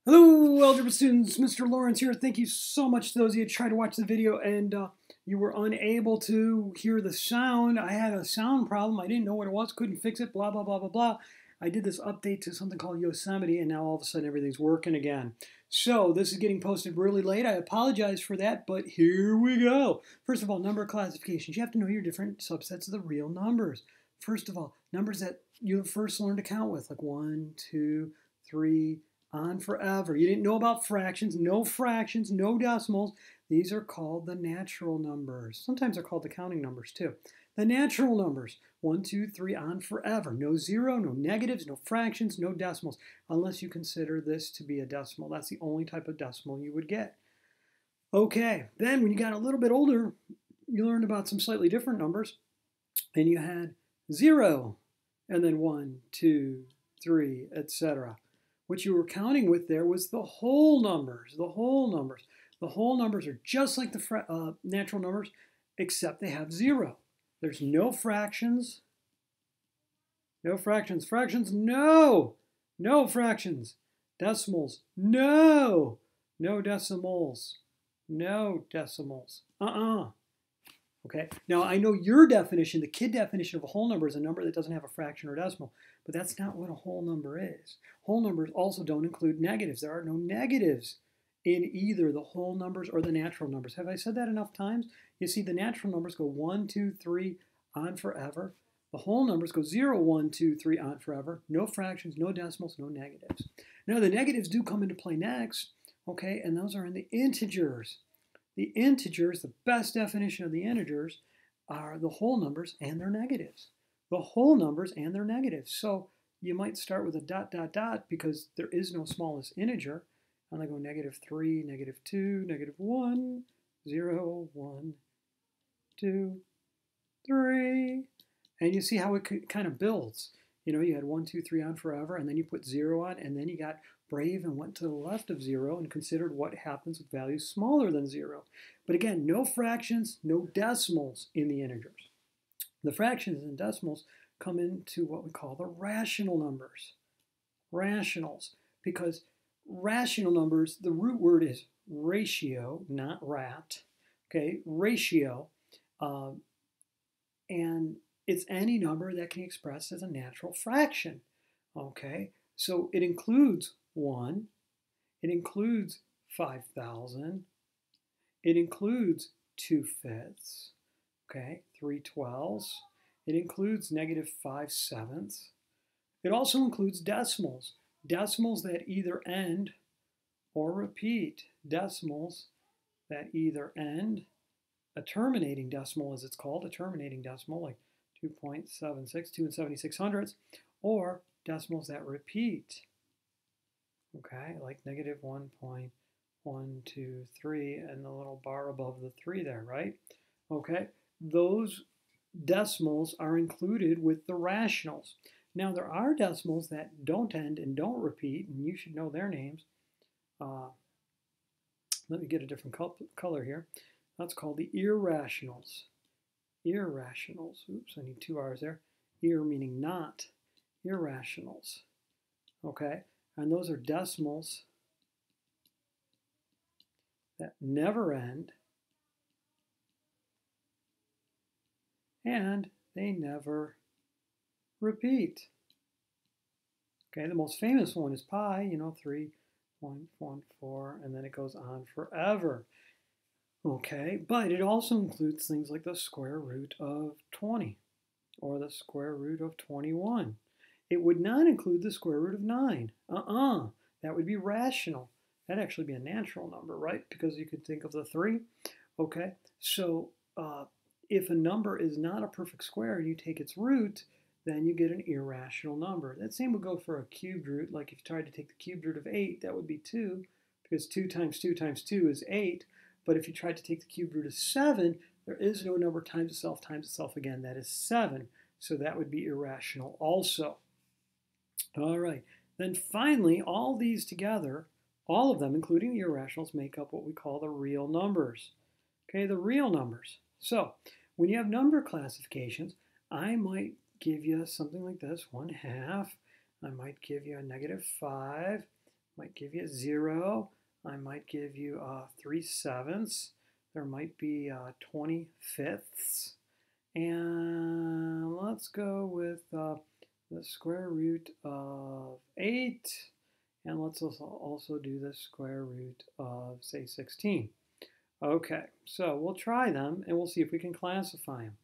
Hello, algebra students. Mr. Lawrence here. Thank you so much to those of you who tried to watch the video and you were unable to hear the sound. I had a sound problem. I didn't know what it was, couldn't fix it, blah, blah, blah, blah, blah. I did this update to something called Yosemite, and now all of a sudden everything's working again. So this is getting posted really late. I apologize for that, but here we go. First of all, number classifications. You have to know your different subsets of the real numbers. First of all, numbers that you first learned to count with, like 1, 2, 3, on forever. You didn't know about fractions, no decimals. These are called the natural numbers. Sometimes they're called the counting numbers too. The natural numbers, 1, 2, 3, on forever. No zero, no negatives, no fractions, no decimals, unless you consider this to be a decimal. That's the only type of decimal you would get. Okay, then when you got a little bit older, you learned about some slightly different numbers, and you had 0, and then 1, 2, 3, etc. What you were counting with there was the whole numbers, the whole numbers. The whole numbers are just like the natural numbers, except they have 0. There's no fractions. No fractions. Fractions, no. No fractions. Decimals, no. No decimals. No decimals. Okay, now I know your definition, the kid definition of a whole number is a number that doesn't have a fraction or decimal, but that's not what a whole number is. Whole numbers also don't include negatives. There are no negatives in either the whole numbers or the natural numbers. Have I said that enough times? You see, the natural numbers go 1, 2, 3, on forever. The whole numbers go 0, 1, 2, 3, on forever. No fractions, no decimals, no negatives. Now the negatives do come into play next, okay, and those are in the integers. The integers, the best definition of the integers, are the whole numbers and their negatives. The whole numbers and their negatives. So you might start with a dot, dot, dot, because there is no smallest integer. And I go -3, -2, -1, 0, 1, 2, 3. And you see how it kind of builds. You know, you had 1, 2, 3 on forever, and then you put 0 on, and then you got brave and went to the left of 0 and considered what happens with values smaller than 0. But again, no fractions, no decimals in the integers. The fractions and decimals come into what we call the rational numbers. Rationals, because rational numbers, the root word is ratio, not rat. Okay, ratio, and it's any number that can be expressed as a natural fraction. Okay, so it includes 1, it includes 5,000, it includes 2/5, okay, 3/12, it includes -5/7. It also includes decimals, decimals that either end or repeat, decimals that either end, a terminating decimal as it's called, a terminating decimal like 2.76, 2 7600ths, or decimals that repeat, okay, like -1.123 and the little bar above the 3 there, right? Okay, those decimals are included with the rationals. Now, there are decimals that don't end and don't repeat, and you should know their names. Let me get a different color here. That's called the irrationals. Irrationals. Oops, I need 2 R's there. Ir meaning not. Irrationals. Okay, and those are decimals that never end and they never repeat. Okay, the most famous one is pi, you know, 3.14, and then it goes on forever. Okay, but it also includes things like the square root of 20 or the square root of 21. It would not include the square root of 9. That would be rational. That'd actually be a natural number, right? Because you could think of the 3. Okay, so if a number is not a perfect square and you take its root, then you get an irrational number. That same would go for a cubed root. Like if you tried to take the cubed root of 8, that would be 2, because 2 times 2 times 2 is 8. But if you tried to take the cubed root of 7, there is no number times itself again. That is 7. So that would be irrational also. All right. Then finally, all these together, all of them, including the irrationals, make up what we call the real numbers. Okay, the real numbers. So when you have number classifications, I might give you something like this, 1/2. I might give you a -5, Might give you 0. I might give you 3/7. There might be 25ths. And let's go with the square root of 8. And let's also do the square root of, say, 16. Okay, so we'll try them and we'll see if we can classify them.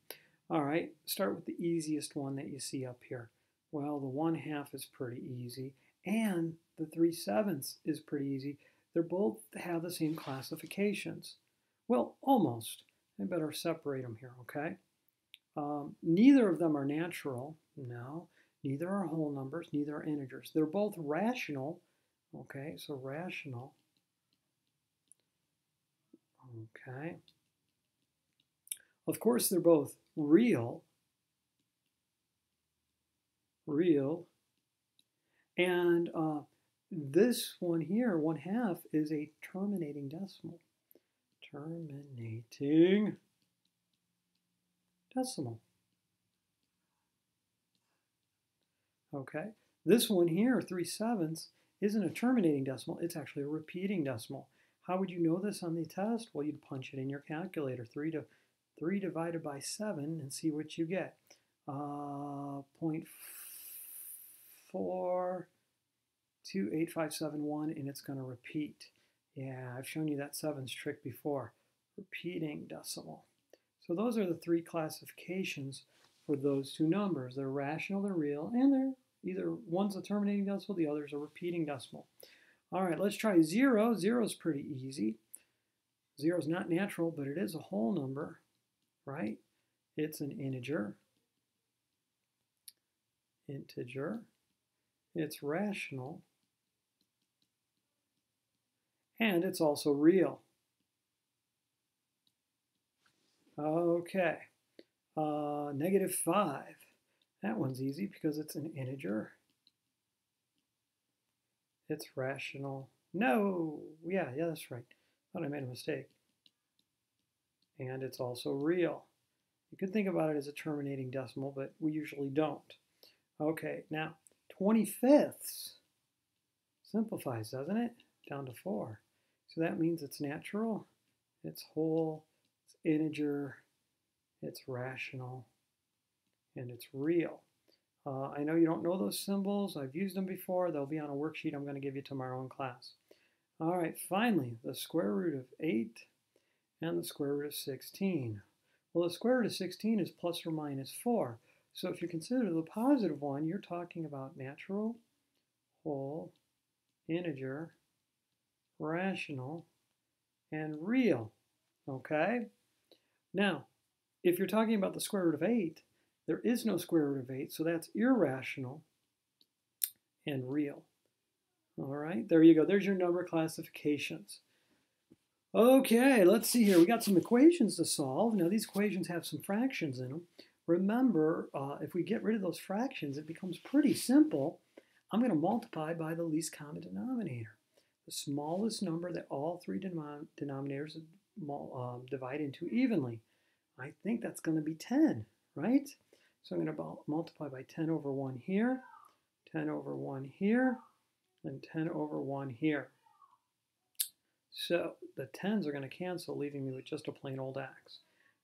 All right, start with the easiest one that you see up here. Well, the 1/2 is pretty easy, and the 3/7 is pretty easy. They both have the same classifications. Well, almost. I better separate them here, okay? Neither of them are natural. No. Neither are whole numbers. Neither are integers. They're both rational. Okay, so rational. Okay. Of course, they're both real. Real. And this one here, 1/2, is a terminating decimal. Terminating decimal. Okay. This one here, 3/7, isn't a terminating decimal. It's actually a repeating decimal. How would you know this on the test? Well, you'd punch it in your calculator. 3 divided by 7 and see what you get. 0.428571, and it's going to repeat. Yeah, I've shown you that 7's trick before. Repeating decimal. So those are the 3 classifications for those 2 numbers. They're rational, they're real, and they're either one's a terminating decimal, the other's a repeating decimal. All right, let's try 0. 0 is pretty easy. 0 is not natural, but it is a whole number, right? It's an integer. Integer. It's rational. And it's also real. Okay. -5. That one's easy because it's an integer. It's rational. No! Yeah, that's right. Thought I made a mistake. And it's also real. You could think about it as a terminating decimal, but we usually don't. Okay, now 25ths simplifies, doesn't it? Down to 4. So that means it's natural, it's whole, it's integer, it's rational, and it's real. I know you don't know those symbols. I've used them before. They'll be on a worksheet I'm going to give you tomorrow in class. All right, finally, the square root of 8 and the square root of 16. Well, the square root of 16 is plus or minus 4. So if you consider the positive one, you're talking about natural, whole, integer, rational, and real. Okay? Now, if you're talking about the square root of 8, there is no square root of 8, so that's irrational and real. All right, there you go. There's your number classifications. Okay, let's see here. We got some equations to solve. Now, these equations have some fractions in them. Remember, if we get rid of those fractions, it becomes pretty simple. I'm going to multiply by the least common denominator, the smallest number that all 3 denominators divide into evenly. I think that's going to be 10, right? So I'm going to multiply by 10 over 1 here, 10 over 1 here, and 10 over 1 here. So the 10s are going to cancel, leaving me with just a plain old x.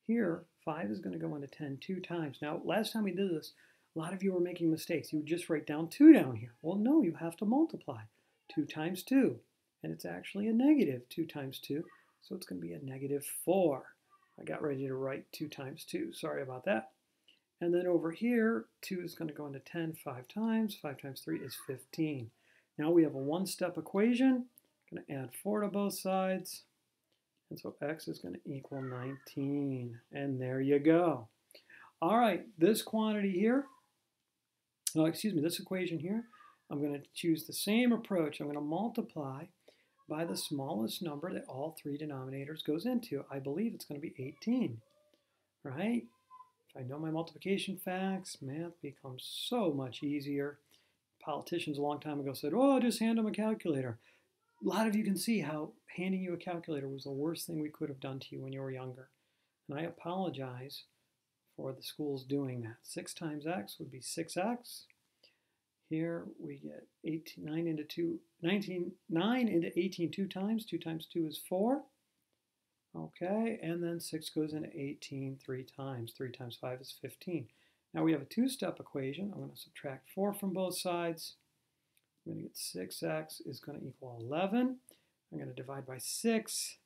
Here, 5 is going to go into 10 2 times. Now, last time we did this, a lot of you were making mistakes. You would just write down 2 down here. Well, no, you have to multiply. 2 times 2. And it's actually a negative 2 times 2. So it's going to be a -4. I got ready to write 2 times 2. Sorry about that. And then over here, 2 is going to go into 10 5 times. 5 times 3 is 15. Now we have a one-step equation. I'm going to add 4 to both sides. And so x is going to equal 19. And there you go. All right, this quantity here, this equation here, I'm going to choose the same approach. I'm going to multiply by the smallest number that all 3 denominators goes into. I believe it's going to be 18, right? If I know my multiplication facts, math becomes so much easier. Politicians a long time ago said, oh, just hand them a calculator. A lot of you can see how handing you a calculator was the worst thing we could have done to you when you were younger. And I apologize for the schools doing that. 6 times x would be 6x. Here we get 9 into 2 9 into 18 2 times. 2 times 2 is 4. Okay, and then 6 goes into 18 3 times. 3 times 5 is 15. Now we have a two-step equation. I'm going to subtract 4 from both sides. I'm going to get 6x is going to equal 11. I'm going to divide by 6,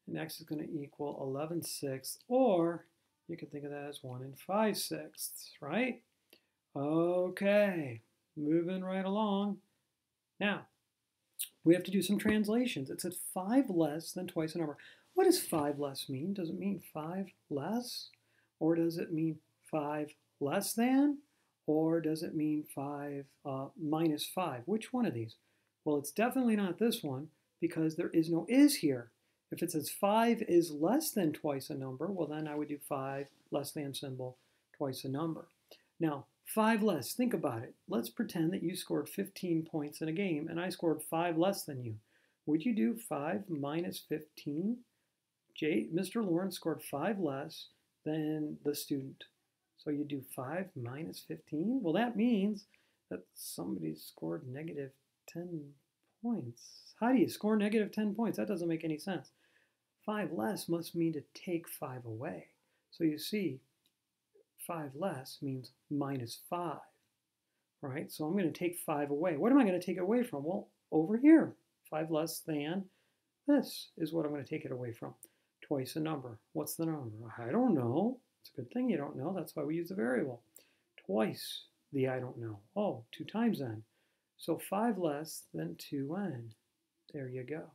and x is going to equal 11/6, or you can think of that as 1 5/6, right? Okay, moving right along. Now, we have to do some translations. It says 5 less than twice the number. What does 5 less mean? Does it mean 5 less? Or does it mean 5 less than? Or does it mean 5 minus 5? Which one of these? Well, it's definitely not this one because there is no is here. If it says 5 is less than twice a number, well, then I would do 5 less than symbol twice a number. Now, 5 less, think about it. Let's pretend that you scored 15 points in a game and I scored 5 less than you. Would you do 5 minus 15? Mr. Lawrence scored 5 less than the student. So you do 5 minus 15? Well, that means that somebody scored negative 10 points. How do you score negative 10 points? That doesn't make any sense. 5 less must mean to take 5 away. So you see, 5 less means minus 5, right? So I'm going to take 5 away. What am I going to take it away from? Well, over here, 5 less than this is what I'm going to take it away from. Twice a number. What's the number? I don't know. It's a good thing you don't know. That's why we use the variable. Twice the I don't know. Oh, 2 times n. So 5 less than 2n. There you go.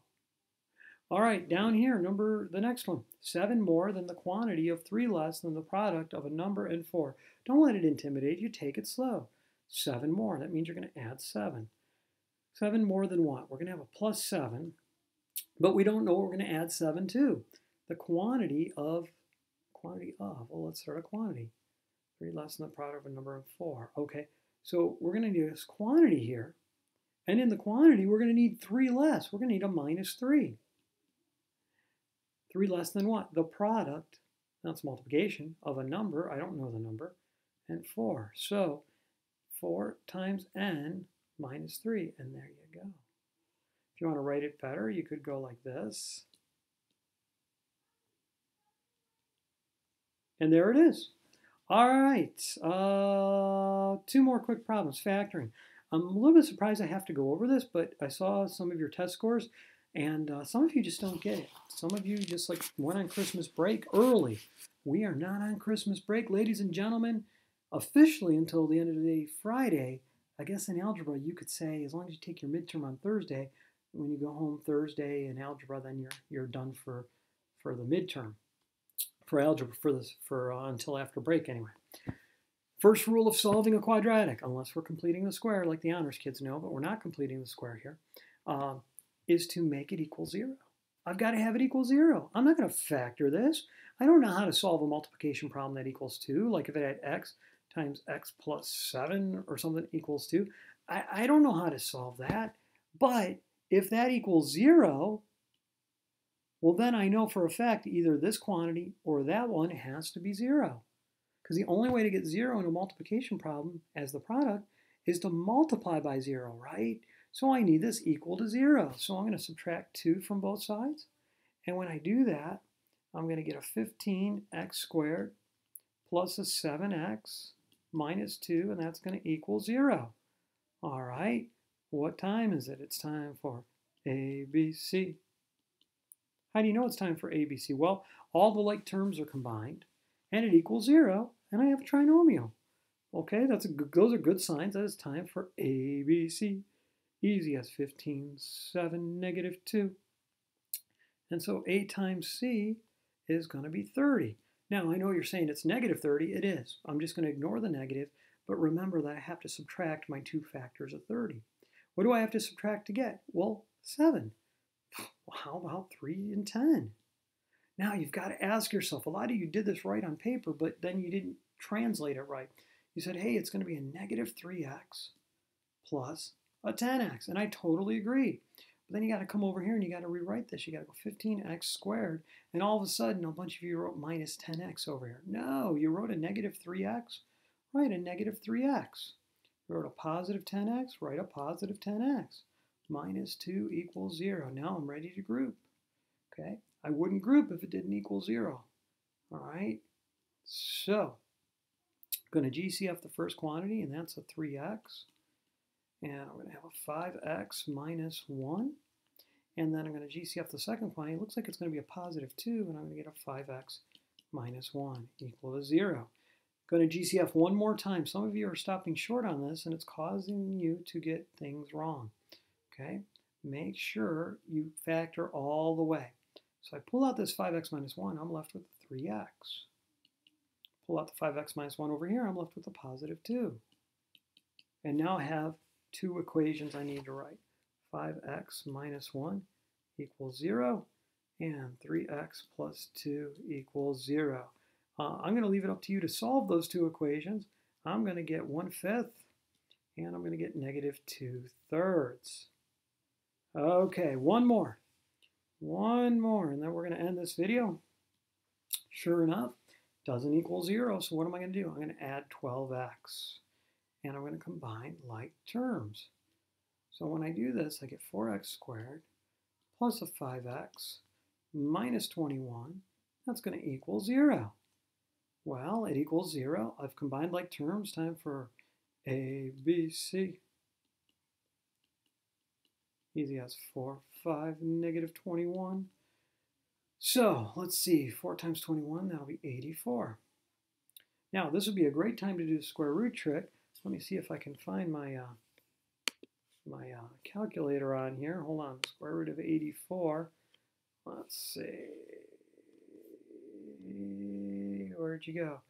All right, down here, the next one. 7 more than the quantity of 3 less than the product of a number and 4. Don't let it intimidate you. Take it slow. 7 more. That means you're going to add 7. 7 more than what? We're going to have a plus 7, but we don't know what we're going to add 7 to. The quantity of, well, let's start a quantity. 3 less than the product of a number and 4. Okay, so we're going to do this quantity here. And in the quantity, we're going to need 3 less. We're going to need a minus 3. 3 less than what? The product, that's multiplication, of a number, I don't know the number, and 4. So 4 times n minus 3, and there you go. If you want to write it better, you could go like this. And there it is. All right, 2 more quick problems, factoring. I'm a little bit surprised I have to go over this, but I saw some of your test scores, and some of you just don't get it. Some of you just like went on Christmas break early. We are not on Christmas break, ladies and gentlemen, officially until the end of the day, Friday. I guess in algebra, you could say, as long as you take your midterm on Thursday, when you go home Thursday in algebra, then you're done for the midterm. For algebra, until after break anyway. First rule of solving a quadratic, unless we're completing the square like the honors kids know, but we're not completing the square here, is to make it equal 0. I've got to have it equal 0. I'm not going to factor this. I don't know how to solve a multiplication problem that equals 2, like if it had x times x plus 7 or something equals 2. I don't know how to solve that, but if that equals 0, well, then I know for a fact either this quantity or that one has to be 0. Because the only way to get 0 in a multiplication problem as the product is to multiply by 0, right? So I need this equal to 0. So I'm going to subtract 2 from both sides. And when I do that, I'm going to get a 15x squared plus a 7x minus 2, and that's going to equal 0. All right, what time is it? It's time for ABC. How do you know it's time for ABC? Well, all the like terms are combined, and it equals 0, and I have a trinomial. Okay, those are good signs that it's time for ABC. Easy as 15, 7, negative 2. And so A times C is going to be 30. Now, I know you're saying it's negative 30. It is. I'm just going to ignore the negative, but remember that I have to subtract my 2 factors of 30. What do I have to subtract to get? Well, 7. Well, how about 3 and 10? Now, you've got to ask yourself, a lot of you did this right on paper, but then you didn't translate it right. You said, hey, it's going to be a negative 3x plus a 10x, and I totally agree. But then you got to come over here and you got to rewrite this. You got to go 15x squared, and all of a sudden, a bunch of you wrote minus 10x over here. No, you wrote a negative 3x. Write a negative 3x. You wrote a positive 10x. Write a positive 10x. minus 2 equals 0. Now I'm ready to group. Okay, I wouldn't group if it didn't equal 0. All right, so I'm going to GCF the first quantity, and that's a 3x. And I'm going to have a 5x minus 1. And then I'm going to GCF the second quantity. It looks like it's going to be a positive 2, and I'm going to get a 5x minus 1 equal to 0. Going to GCF one more time. Some of you are stopping short on this, and it's causing you to get things wrong. Okay, make sure you factor all the way. So I pull out this 5x minus 1, I'm left with 3x. Pull out the 5x minus 1 over here, I'm left with a positive 2. And now I have two equations I need to write. 5x minus 1 equals 0, and 3x plus 2 equals 0. I'm going to leave it up to you to solve those two equations. I'm going to get 1/5, and I'm going to get negative 2/3. Okay, one more, and then we're going to end this video. Sure enough, doesn't equal 0, so what am I going to do? I'm going to add 12x, and I'm going to combine like terms. So when I do this, I get 4x squared plus a 5x minus 21. That's going to equal 0. Well, it equals 0. I've combined like terms. Time for A, B, C. Easy as 4, 5, negative 21. So let's see, 4 times 21, that'll be 84. Now, this would be a great time to do the square root trick. Let me see if I can find my calculator on here. Hold on, square root of 84. Let's see. Where'd you go?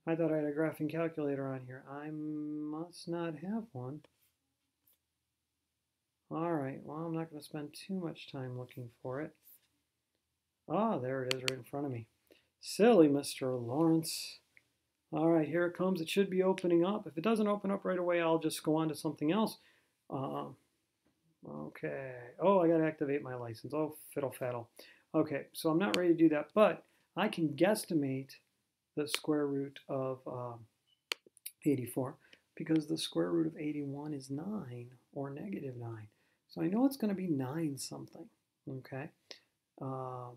I thought I had a graphing calculator on here. I must not have one. All right, well, I'm not going to spend too much time looking for it. Ah, there it is right in front of me. Silly Mr. Lawrence. All right, here it comes. It should be opening up. If it doesn't open up right away, I'll just go on to something else. Okay. Oh, I got to activate my license. Oh, fiddle faddle. Okay, so I'm not ready to do that, but I can guesstimate the square root of 84 because the square root of 81 is 9 or negative 9. So I know it's going to be 9 something, okay? Now,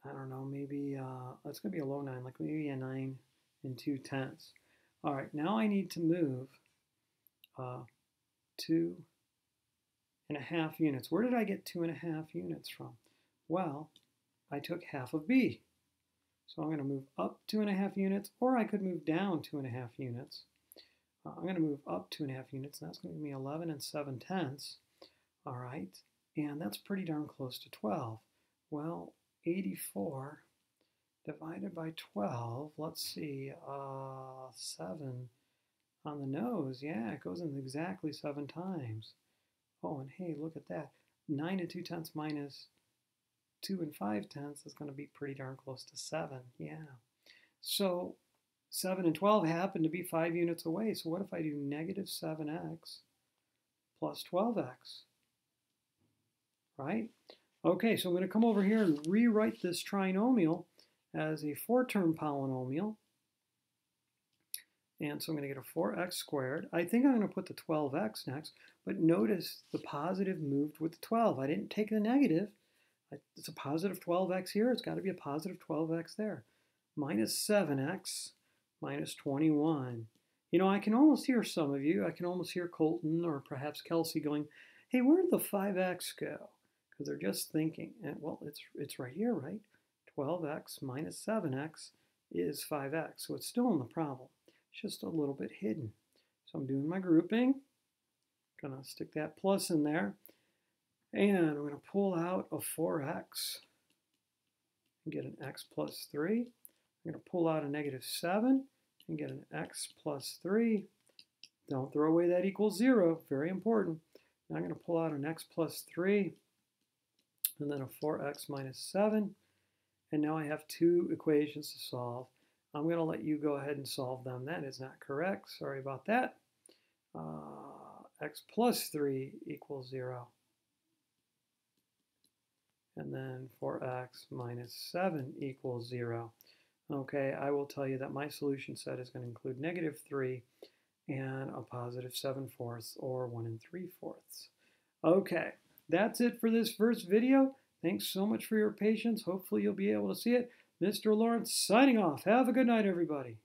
I don't know, maybe it's going to be a low 9, like maybe a 9 2/10. All right, now I need to move 2.5 units. Where did I get 2.5 units from? Well, I took half of B. So I'm going to move up 2.5 units, or I could move down 2.5 units. I'm going to move up 2.5 units, and that's going to give me 11 7/10. All right, and that's pretty darn close to 12. Well, 84 divided by 12, let's see, 7 on the nose. Yeah, it goes in exactly 7 times. Oh, and hey, look at that. 9 2/10 minus 2 5/10 is going to be pretty darn close to 7. Yeah. So 7 and 12 happen to be 5 units away. So what if I do negative 7x plus 12x? Right? Okay, so I'm going to come over here and rewrite this trinomial as a 4-term polynomial. And so I'm going to get a 4x squared. I think I'm going to put the 12x next, but notice the positive moved with the 12. I didn't take the negative. It's a positive 12x here. It's got to be a positive 12x there. Minus 7x minus 21. You know, I can almost hear some of you. I can almost hear Colton or perhaps Kelsey going, hey, where'd the 5x go? Because they're just thinking, and well, it's right here, right? 12x minus 7x is 5x. So it's still in the problem. It's just a little bit hidden. So I'm doing my grouping. Going to stick that plus in there. And I'm going to pull out a 4x and get an x plus 3. I'm going to pull out a negative 7 and get an x plus 3. Don't throw away that equals 0. Very important. Now I'm going to pull out an x plus 3 and then a 4x minus 7. And now I have two equations to solve. I'm going to let you go ahead and solve them. That is not correct. Sorry about that. X plus 3 equals 0. And then 4x minus 7 equals 0. Okay, I will tell you that my solution set is going to include negative 3 and a positive 7/4 or 1 3/4. Okay, that's it for this first video. Thanks so much for your patience. Hopefully you'll be able to see it. Mr. Laurence signing off. Have a good night, everybody.